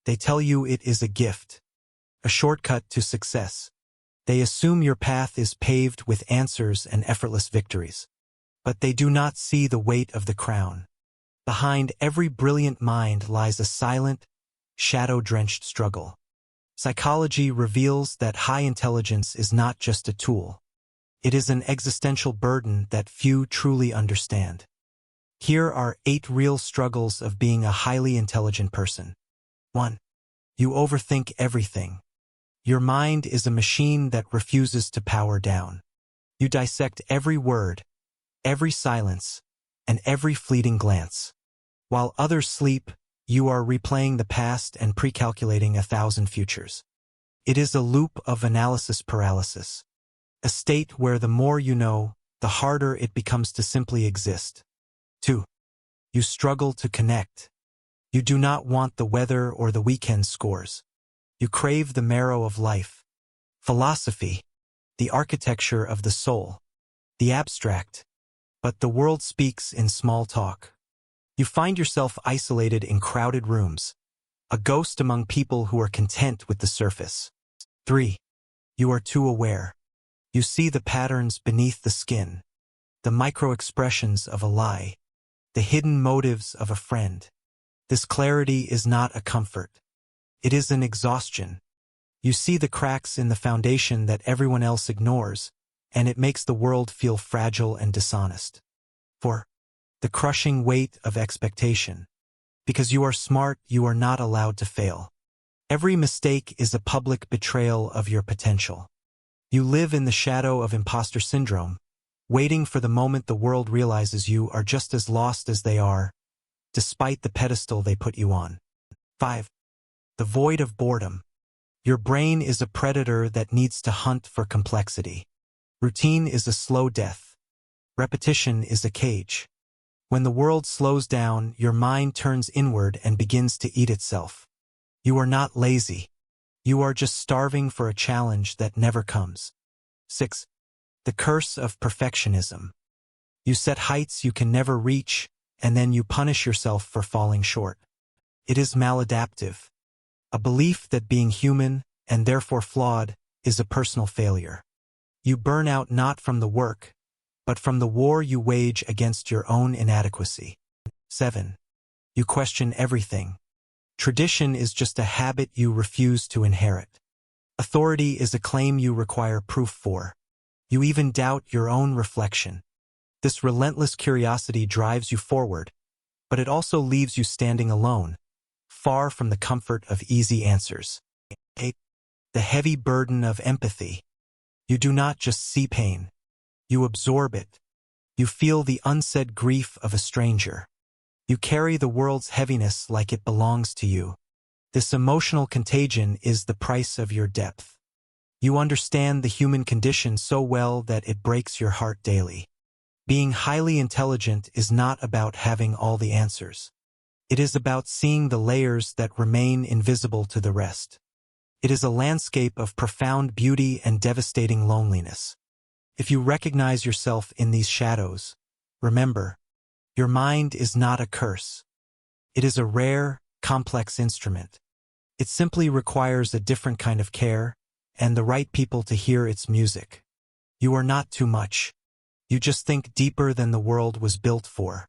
They tell you it is a gift, a shortcut to success. They assume your path is paved with answers and effortless victories. But they do not see the weight of the crown. Behind every brilliant mind lies a silent, shadow-drenched struggle. Psychology reveals that high intelligence is not just a tool. It is an existential burden that few truly understand. Here are 8 real struggles of being a highly intelligent person. 1. You overthink everything. Your mind is a machine that refuses to power down. You dissect every word, every silence, and every fleeting glance. While others sleep, you are replaying the past and pre-calculating 1,000 futures. It is a loop of analysis paralysis, a state where the more you know, the harder it becomes to simply exist. 2. You struggle to connect. You do not want the weather or the weekend scores. You crave the marrow of life. Philosophy, the architecture of the soul, the abstract. But the world speaks in small talk. You find yourself isolated in crowded rooms, a ghost among people who are content with the surface. 3. You are too aware. You see the patterns beneath the skin, the micro-expressions of a lie, the hidden motives of a friend. This clarity is not a comfort. It is an exhaustion. You see the cracks in the foundation that everyone else ignores, and it makes the world feel fragile and dishonest. 4. The crushing weight of expectation. Because you are smart, you are not allowed to fail. Every mistake is a public betrayal of your potential. You live in the shadow of imposter syndrome, waiting for the moment the world realizes you are just as lost as they are, despite the pedestal they put you on. 5. The void of boredom. Your brain is a predator that needs to hunt for complexity. Routine is a slow death. Repetition is a cage. When the world slows down, your mind turns inward and begins to eat itself. You are not lazy. You are just starving for a challenge that never comes. 6. The curse of perfectionism. You set heights you can never reach, and then you punish yourself for falling short. It is maladaptive. A belief that being human, and therefore flawed, is a personal failure. You burn out not from the work, but from the war you wage against your own inadequacy. 7. You question everything. Tradition is just a habit you refuse to inherit. Authority is a claim you require proof for. You even doubt your own reflection. This relentless curiosity drives you forward, but it also leaves you standing alone, far from the comfort of easy answers. 8. The heavy burden of empathy. You do not just see pain. You absorb it. You feel the unsaid grief of a stranger. You carry the world's heaviness like it belongs to you. This emotional contagion is the price of your depth. You understand the human condition so well that it breaks your heart daily. Being highly intelligent is not about having all the answers. It is about seeing the layers that remain invisible to the rest. It is a landscape of profound beauty and devastating loneliness. If you recognize yourself in these shadows, remember, your mind is not a curse. It is a rare, complex instrument. It simply requires a different kind of care and the right people to hear its music. You are not too much. You just think deeper than the world was built for.